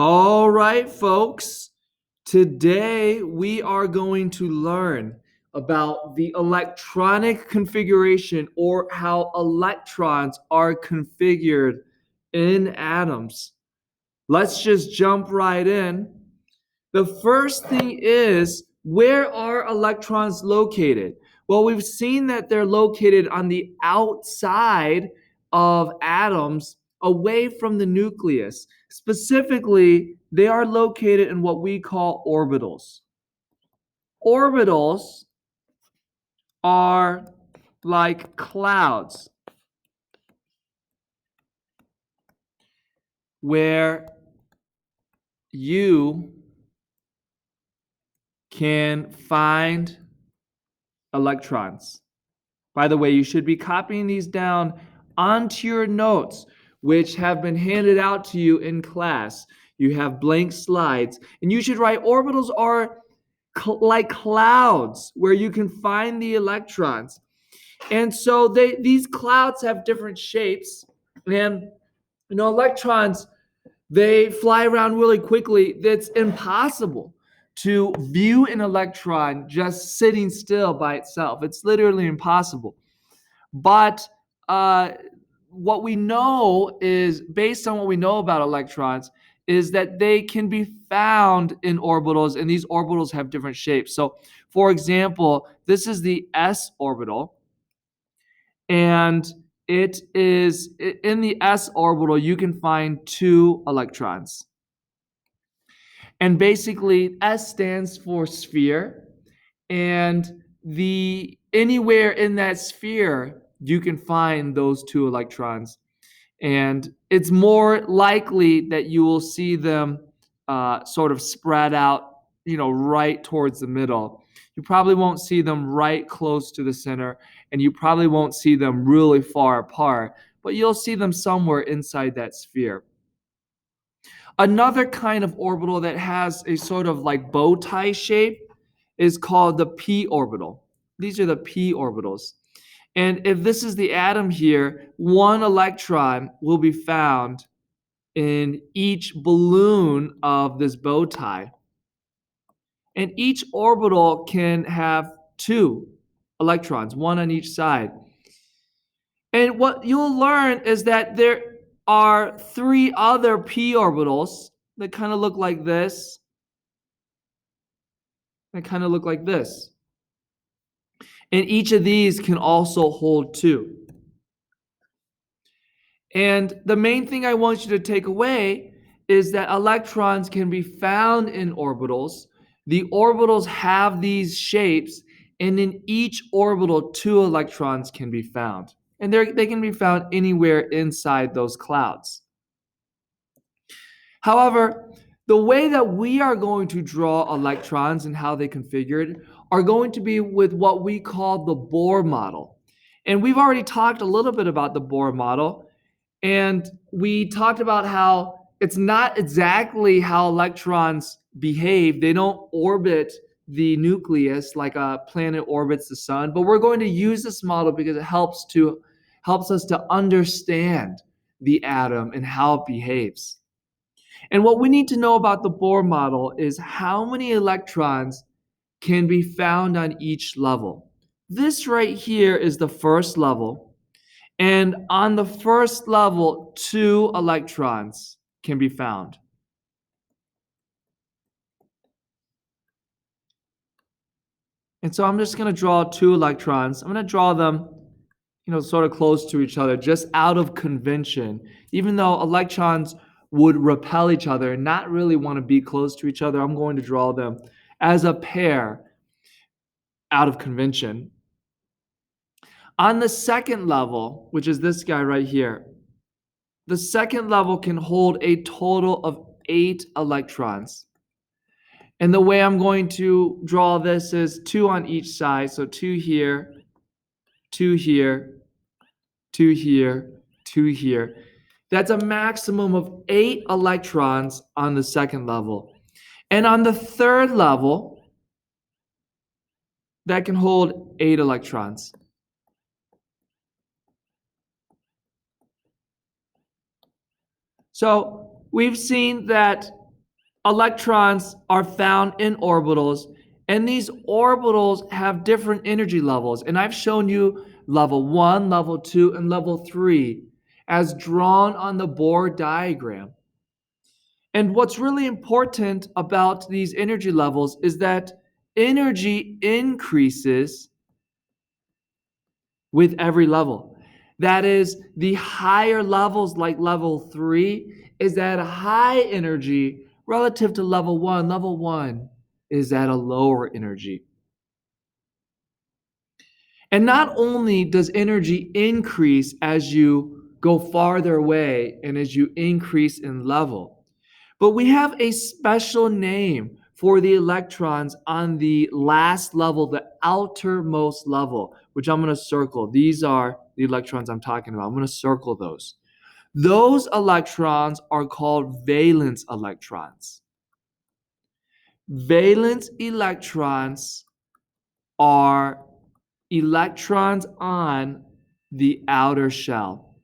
All right, folks. Today we are going to learn about the electronic configuration or how electrons are configured in atoms. Let's just jump right in. The first thing is, where are electrons located? Well, we've seen that they're located on the outside of atoms, away from the nucleus. Specifically, they are located in what we call orbitals. Orbitals are like clouds where you can find electrons. By the way, you should be copying these down onto your notes, which have been handed out to you in class. You have blank slides, and you should write orbitals are like clouds where you can find the electrons. And so these clouds have different shapes, and electrons, they fly around really quickly. It's impossible to view an electron just sitting still by itself. It's literally impossible. But what we know is, based on what we know about electrons, is that they can be found in orbitals, and these orbitals have different shapes. So, for example, this is the s orbital, and it is in the s orbital, you can find 2 electrons. And basically, S stands for sphere, and anywhere in that sphere, you can find those 2 electrons. And it's more likely that you will see them sort of spread out, right towards the middle. You probably won't see them right close to the center, and you probably won't see them really far apart, but you'll see them somewhere inside that sphere. Another kind of orbital that has a sort of like bow tie shape is called the p orbital. These are the p orbitals. And if this is the atom here, 1 electron will be found in each balloon of this bow tie. And each orbital can have 2 electrons, 1 on each side. And what you'll learn is that there are 3 other p orbitals that kind of look like this. That kind of look like this. And each of these can also hold 2. And the main thing I want you to take away is that electrons can be found in orbitals. The orbitals have these shapes, and in each orbital, 2 electrons can be found. And they can be found anywhere inside those clouds. However, the way that we are going to draw electrons and how they configured are going to be with what we call the Bohr model. And we've already talked a little bit about the Bohr model. And we talked about how it's not exactly how electrons behave. They don't orbit the nucleus like a planet orbits the sun. But we're going to use this model because it helps us to understand the atom and how it behaves. And what we need to know about the Bohr model is how many electrons can be found on each level. This right here is the first level. And on the first level, 2 electrons can be found. And so I'm just going to draw 2 electrons. I'm going to draw them, sort of close to each other, just out of convention. Even though electrons would repel each other and not really want to be close to each other, I'm going to draw them as a pair out of convention. On the second level, which is this guy right here, the second level can hold a total of 8 electrons. And the way I'm going to draw this is 2 on each side. So 2 here, 2 here, 2 here, 2 here. That's a maximum of 8 electrons on the second level. And on the third level, that can hold 8 electrons. So we've seen that Electrons are found in orbitals, and these orbitals have different energy levels. And I've shown you level 1, level 2, and level 3 as drawn on the Bohr diagram. And what's really important about these energy levels is that energy increases with every level. That is, the higher levels, like level 3, is at a high energy relative to level 1. Level 1 is at a lower energy. And not only does energy increase as you go farther away and as you increase in level, but we have a special name for the electrons on the last level, the outermost level, which I'm going to circle. These are the electrons I'm talking about. I'm going to circle those. Those electrons are called valence electrons. Valence electrons are electrons on the outer shell.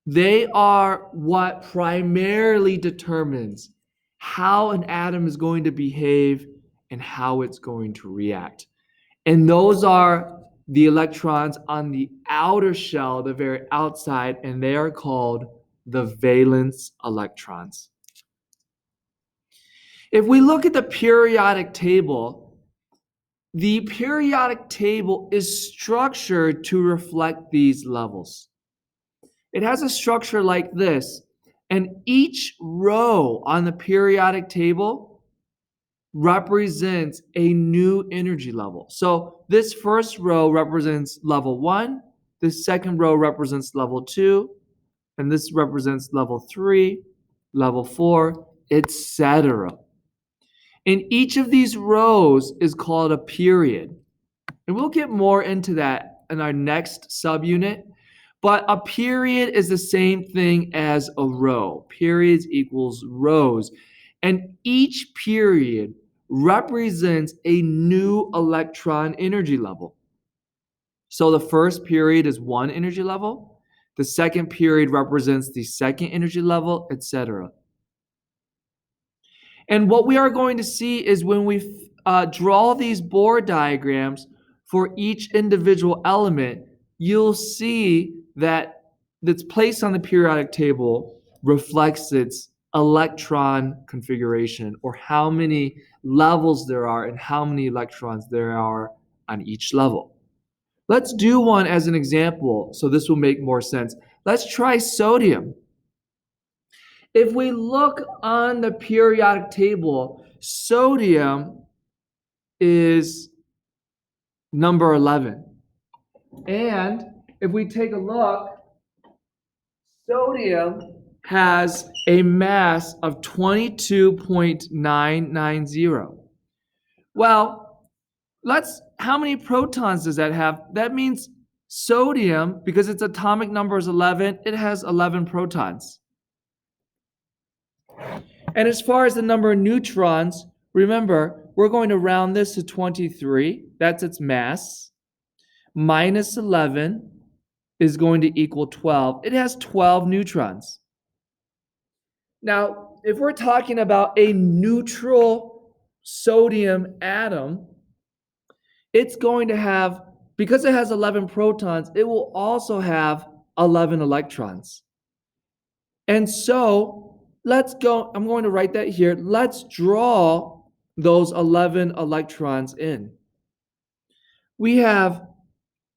They are what primarily determines how an atom is going to behave and how it's going to react. And those are the electrons on the outer shell, the very outside, and they are called the valence electrons. If we look at the periodic table, the periodic table is structured to reflect these levels. It has a structure like this, and each row on the periodic table represents a new energy level. So this first row represents level 1, the second row represents level 2, and this represents level 3, level 4, etc. And each of these rows is called a period. And we'll get more into that in our next subunit. But a period is the same thing as a row. Periods equals rows. And each period represents a new electron energy level. So the first period is one energy level. The second period represents the second energy level, etc. And what we are going to see is when we draw these Bohr diagrams for each individual element, you'll see that that's placed on the periodic table reflects its electron configuration, or how many levels there are and how many electrons there are on each level. Let's do one as an example so this will make more sense. Let's try sodium. If we look on the periodic table, sodium is number 11. And if we take a look, sodium has a mass of 22.990. Well, how many protons does that have? That means sodium, because its atomic number is 11, it has 11 protons. And as far as the number of neutrons, remember, we're going to round this to 23. That's its mass. Minus 11 is going to equal 12. It has 12 neutrons. Now, if we're talking about a neutral sodium atom, it's going to have, because it has 11 protons, it will also have 11 electrons. And so let's go, I'm going to write that here. Let's draw those 11 electrons in. We have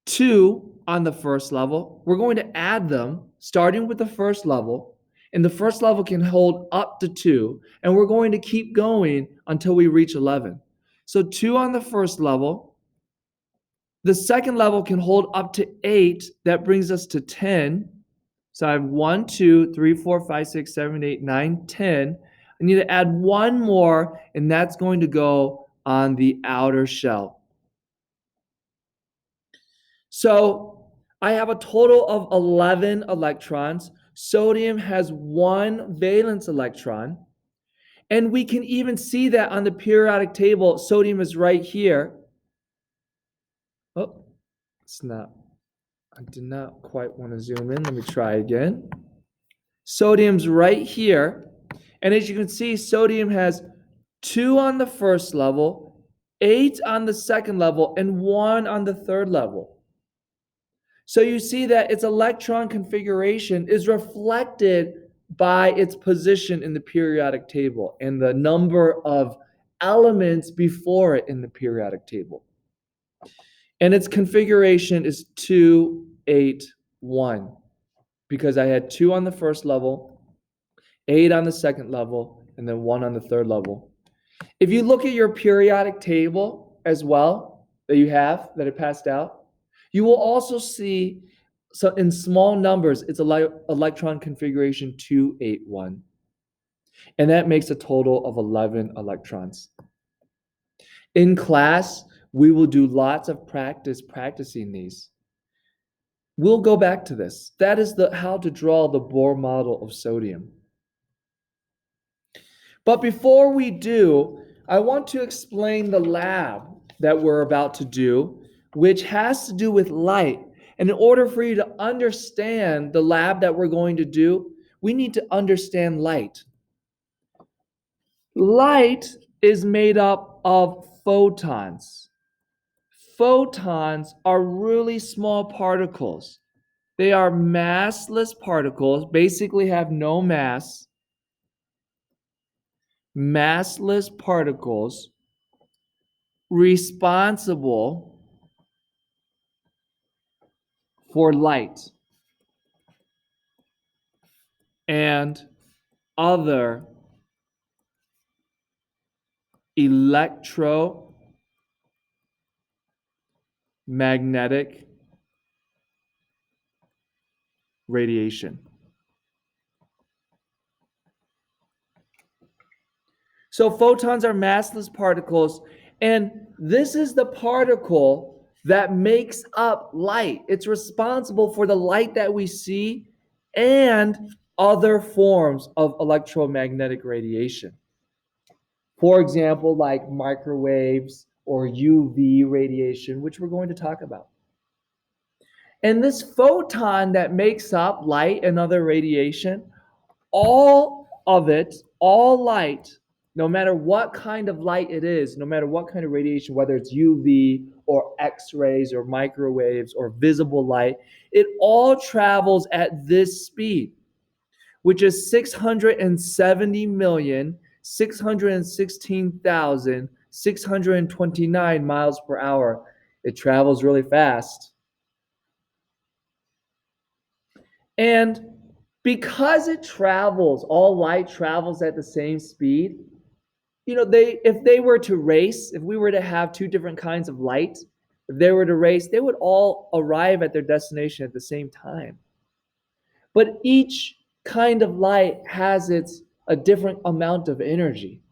2 on the first level. We're going to add them, starting with the first level. And the first level can hold up to 2. And we're going to keep going until we reach 11. So 2 on the first level. The second level can hold up to 8. That brings us to 10. So I have 1, 2, 3, 4, 5, 6, 7, 8, 9, 10. I need to add one more, and that's going to go on the outer shell. So I have a total of 11 electrons. Sodium has 1 valence electron. And we can even see that on the periodic table. Sodium is right here. Oh, it's not. I did not quite want to zoom in. Let me try again. Sodium's right here. And as you can see, sodium has 2 on the first level, 8 on the second level, and 1 on the third level. So you see that its electron configuration is reflected by its position in the periodic table and the number of elements before it in the periodic table. And its configuration is 2, 8, 1, because I had 2 on the first level, 8 on the second level, and then 1 on the third level. If you look at your periodic table as well that you have, that I passed out, you will also see, so in small numbers, it's electron configuration 281. And that makes a total of 11 electrons. In class, we will do lots of practicing these. We'll go back to this. That is how to draw the Bohr model of sodium. But before we do, I want to explain the lab that we're about to do, which has to do with light. And in order for you to understand the lab that we're going to do, we need to understand light. Light is made up of photons. Photons are really small particles. They are massless particles, basically have no mass. Massless particles responsible for light and other electromagnetic radiation. So photons are massless particles, and this is the particle that makes up light. It's responsible for the light that we see and other forms of electromagnetic radiation. For example, like microwaves or UV radiation, which we're going to talk about. And this photon that makes up light and other radiation, all of it, all light, no matter what kind of light it is, no matter what kind of radiation, whether it's UV or X-rays or microwaves or visible light, it all travels at this speed, which is 670,616,629 miles per hour. It travels really fast. And because it travels, all light travels at the same speed, if they were to race, if we were to have two different kinds of light, if they were to race, they would all arrive at their destination at the same time. But each kind of light has a different amount of energy,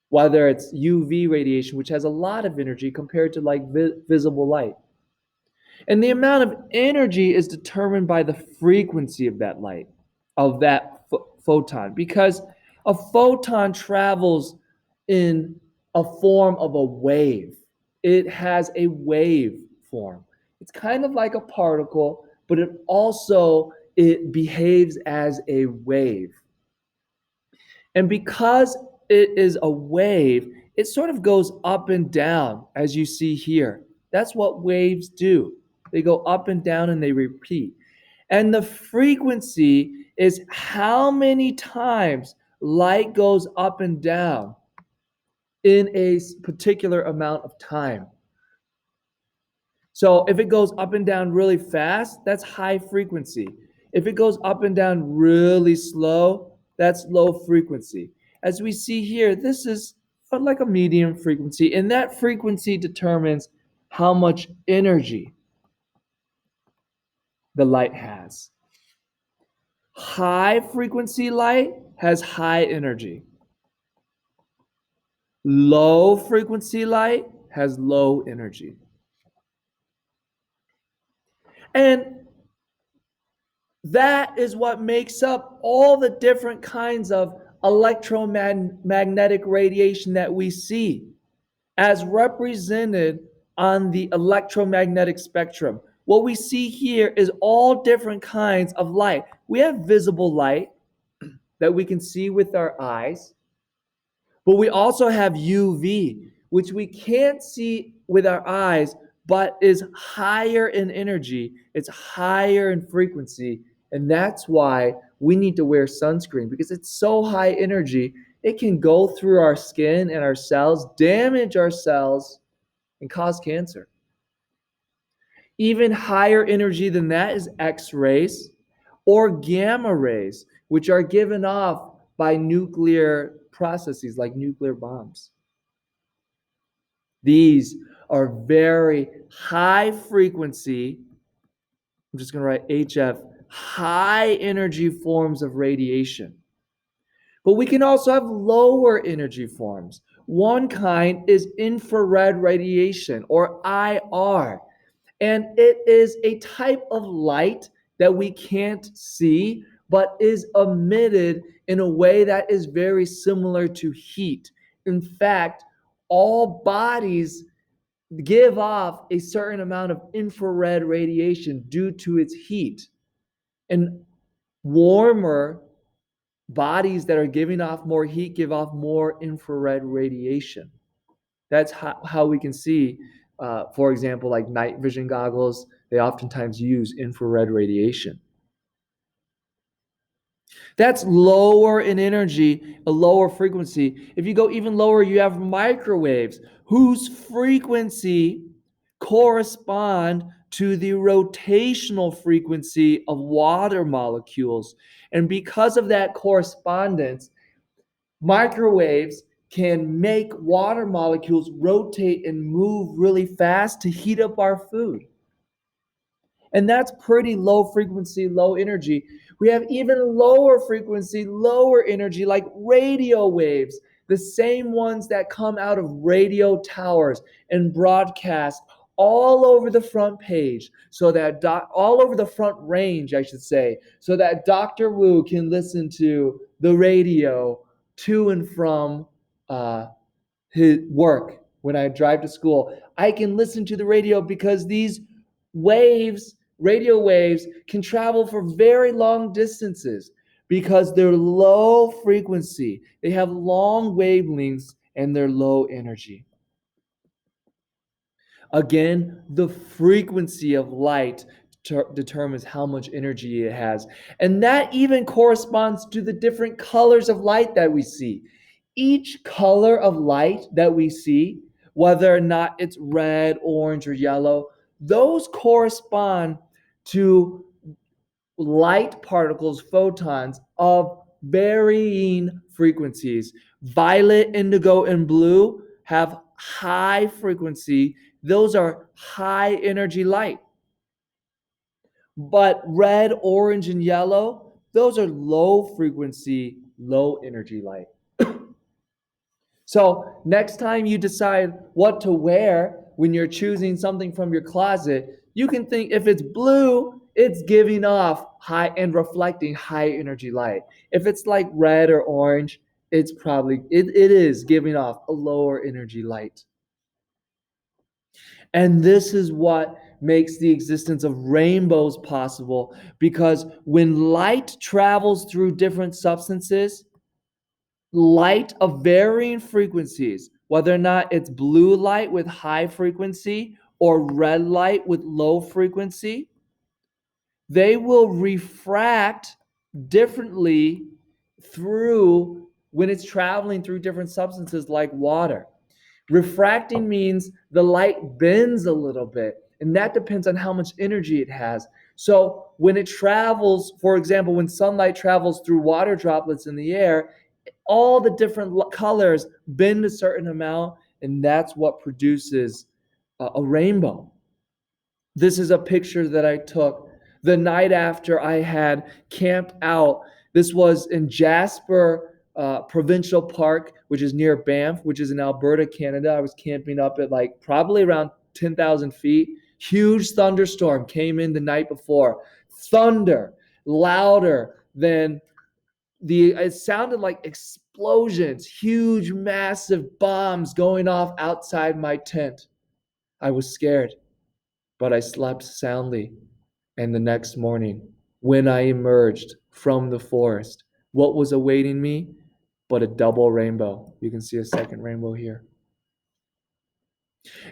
whether it's UV radiation, which has a lot of energy compared to like visible light. And the amount of energy is determined by the frequency of that light, of that photon, because a photon travels in a form of a wave. It has a wave form. It's kind of like a particle, but it behaves as a wave. And because it is a wave, it sort of goes up and down, as you see here. That's what waves do. They go up and down and they repeat. And the frequency is how many times light goes up and down in a particular amount of time. So if it goes up and down really fast, that's high frequency. If it goes up and down really slow, that's low frequency. As we see here, this is like a medium frequency, and that frequency determines how much energy the light has. High frequency light has high energy. Low frequency light has low energy. And that is what makes up all the different kinds of electromagnetic radiation that we see, as represented on the electromagnetic spectrum. What we see here is all different kinds of light. We have visible light, that we can see with our eyes, but we also have UV, which we can't see with our eyes, but is higher in energy, it's higher in frequency, and that's why we need to wear sunscreen because it's so high energy. It can go through our skin and our cells, damage our cells, and cause cancer. Even higher energy than that is X rays or gamma rays, which are given off by nuclear processes like nuclear bombs. These are very high frequency, I'm just going to write HF, high energy forms of radiation. But we can also have lower energy forms. One kind is infrared radiation or IR. And it is a type of light that we can't see, but is emitted in a way that is very similar to heat. In fact, all bodies give off a certain amount of infrared radiation due to its heat. And warmer bodies that are giving off more heat give off more infrared radiation. That's how we can see, for example, like night vision goggles, they oftentimes use infrared radiation. That's lower in energy, a lower frequency. If you go even lower, you have microwaves whose frequency correspond to the rotational frequency of water molecules. And because of that correspondence, microwaves can make water molecules rotate and move really fast to heat up our food. And that's pretty low frequency, low energy. We have even lower frequency, lower energy, like radio waves, the same ones that come out of radio towers and broadcast all over the front page, so that all over the front range, I should say, so that Dr. Wu can listen to the radio to and from his work when I drive to school. I can listen to the radio because these waves, radio waves, can travel for very long distances because they're low frequency. They have long wavelengths and they're low energy. Again, the frequency of light determines how much energy it has. And that even corresponds to the different colors of light that we see. Each color of light that we see, whether or not it's red, orange, or yellow, those correspond to light particles, photons of varying frequencies. Violet, indigo, and blue have high frequency. Those are high energy light. But red, orange, and yellow, those are low frequency, low energy light. So next time you decide what to wear when you're choosing something from your closet, you can think if it's blue, it's giving off high and reflecting high energy light. If it's like red or orange, it's probably, it is giving off a lower energy light. And this is what makes the existence of rainbows possible, because when light travels through different substances, light of varying frequencies, whether or not it's blue light with high frequency or red light with low frequency, they will refract differently through when it's traveling through different substances like water. Refracting means the light bends a little bit, and that depends on how much energy it has. So when it travels, for example, when sunlight travels through water droplets in the air, all the different colors bend a certain amount, and that's what produces a rainbow. This is a picture that I took the night after I had camped out. This was in Jasper Provincial Park, which is near Banff, which is in Alberta, Canada. I was camping up at like probably around 10,000 feet. Huge thunderstorm came in the night before. Thunder, louder than it sounded like explosions, huge, massive bombs going off outside my tent. I was scared, but I slept soundly. And the next morning, when I emerged from the forest, what was awaiting me but a double rainbow. You can see a second rainbow here.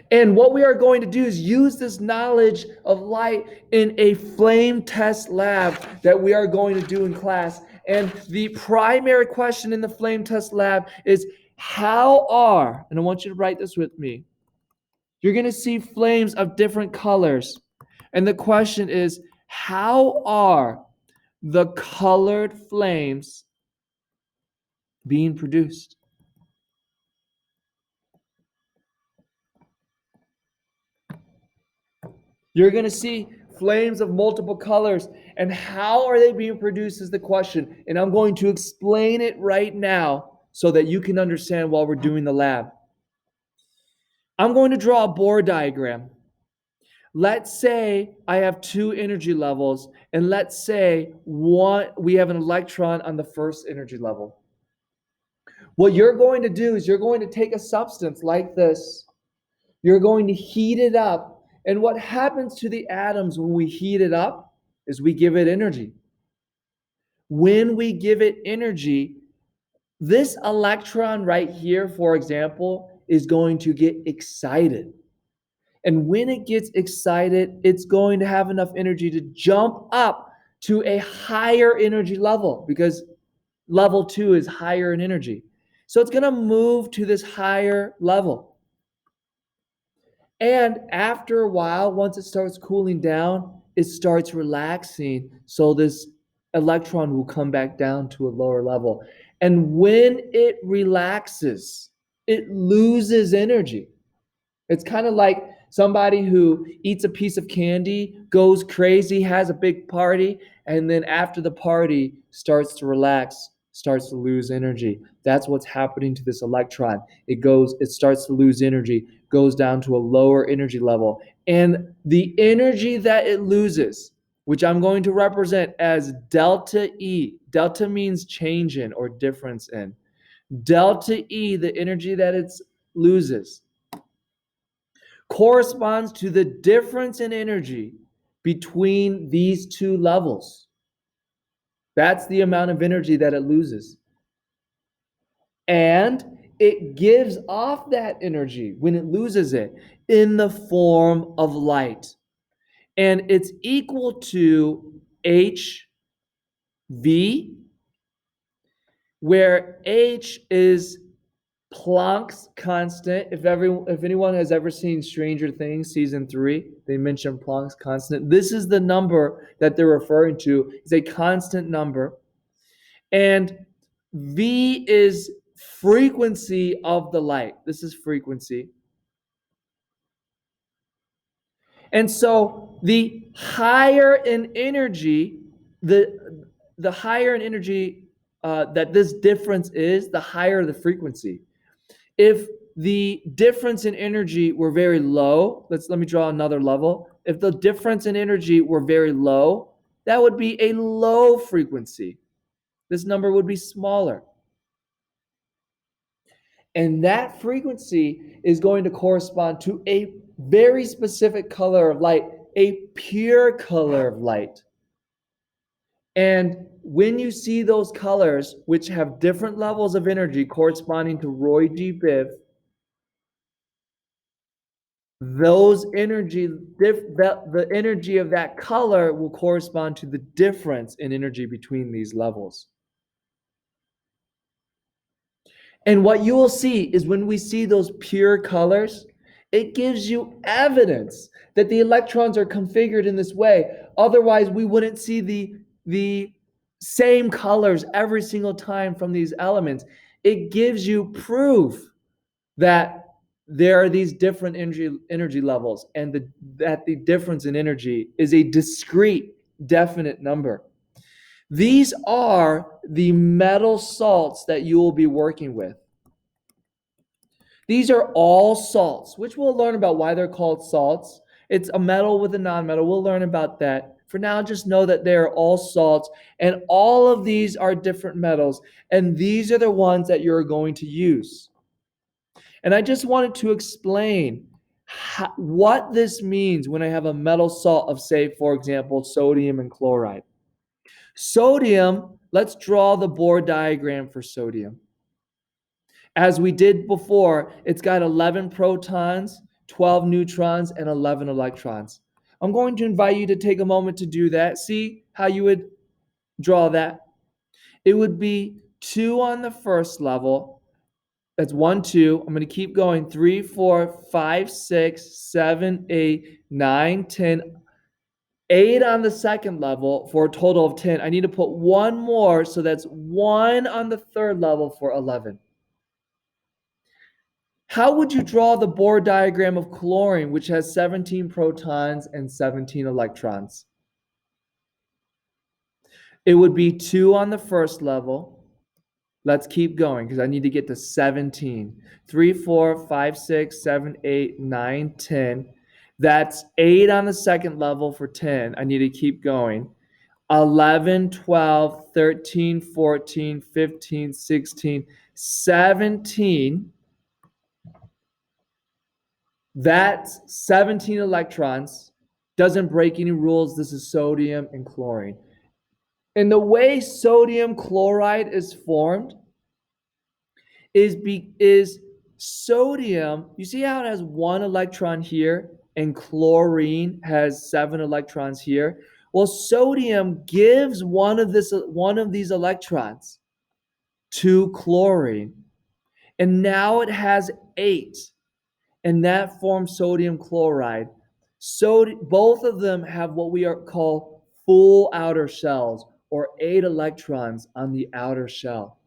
And what we are going to do is use this knowledge of light in a flame test lab that we are going to do in class. And the primary question in the flame test lab is how are, and I want you to write this with me, you're going to see flames of different colors. And the question is, how are the colored flames being produced? You're going to see flames of multiple colors. And how are they being produced is the question. And I'm going to explain it right now so that you can understand while we're doing the lab. I'm going to draw a Bohr diagram. Let's say I have two energy levels, and let's say we have an electron on the first energy level. What you're going to do is you're going to take a substance like this, you're going to heat it up, and what happens to the atoms when we heat it up is we give it energy. When we give it energy, this electron right here, for example, is going to get excited. And when it gets excited, it's going to have enough energy to jump up to a higher energy level because level 2 is higher in energy. So it's going to move to this higher level. And after a while, once it starts cooling down, it starts relaxing. So this electron will come back down to a lower level. And when it relaxes, it loses energy. It's kind of like somebody who eats a piece of candy, goes crazy, has a big party, and then after the party starts to relax, starts to lose energy. That's what's happening to this electron. It starts to lose energy, goes down to a lower energy level. And the energy that it loses, which I'm going to represent as delta E. Delta means change in or difference in. Delta E, the energy that it loses, corresponds to the difference in energy between these two levels. That's the amount of energy that it loses. And it gives off that energy when it loses it in the form of light. And it's equal to HV, where H is Planck's constant. If anyone has ever seen Stranger Things season 3, they mention Planck's constant. This is the number that they're referring to. It's a constant number. And V is frequency of the light. This is frequency. And so the higher in energy, the higher in energy that this difference is, the higher the frequency. If the difference in energy were very low, let me draw another level. If the difference in energy were very low, that would be a low frequency. This number would be smaller. And that frequency is going to correspond to a very specific color of light, a pure color of light. And when you see those colors, which have different levels of energy corresponding to Roy G. Biv, the energy of that color will correspond to the difference in energy between these levels. And what you will see is when we see those pure colors, it gives you evidence that the electrons are configured in this way. Otherwise, we wouldn't see the same colors every single time from these elements. It gives you proof that there are these different energy levels and that the difference in energy is a discrete, definite number. These are the metal salts that you will be working with. These are all salts, which we'll learn about why they're called salts. It's a metal with a nonmetal. We'll learn about that. For now, just know that they're all salts, and all of these are different metals, and these are the ones that you're going to use. And I just wanted to explain what this means when I have a metal salt of, say, for example, sodium and chloride. Sodium, let's draw the Bohr diagram for sodium. As we did before, it's got 11 protons, 12 neutrons, and 11 electrons. I'm going to invite you to take a moment to do that. See how you would draw that. It would be 2 on the first level. That's 1, 2. I'm going to keep going. 3, 4, 5, 6, 7, 8, 9, 10. 8 on the second level for a total of 10. I need to put one more, so that's 1 on the third level for 11. How would you draw the Bohr diagram of chlorine, which has 17 protons and 17 electrons? It would be 2 on the first level. Let's keep going because I need to get to 17. 3, 4, 5, 6, 7, 8, 9, 10. That's 8 on the second level for 10. I need to keep going. 11, 12, 13, 14, 15, 16, 17. That's 17 electrons. Doesn't break any rules. This is sodium and chlorine. And the way sodium chloride is formed is sodium, you see how it has 1 electron here and chlorine has 7 electrons here? Well, sodium gives one of these electrons to chlorine, and now it has 8, and that forms sodium chloride. Both of them have what we call full outer shells, or 8 electrons on the outer shell.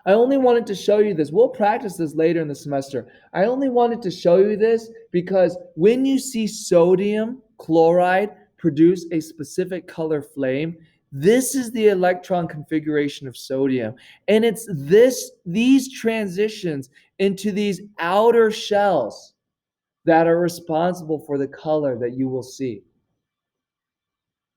I only wanted to show you this. We'll practice this later in the semester. I only wanted to show you this because when you see sodium chloride produce a specific color flame, this is the electron configuration of sodium. And it's these transitions into these outer shells that are responsible for the color that you will see.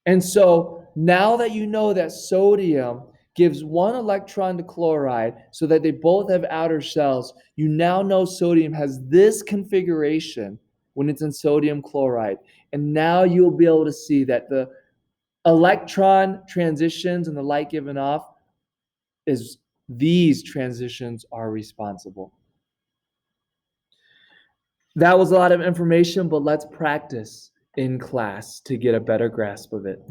And so now that you know that sodium gives 1 electron to chloride so that they both have outer shells, you now know sodium has this configuration when it's in sodium chloride. And now you'll be able to see that the electron transitions and the light given off is these transitions are responsible. That was a lot of information, but let's practice in class to get a better grasp of it.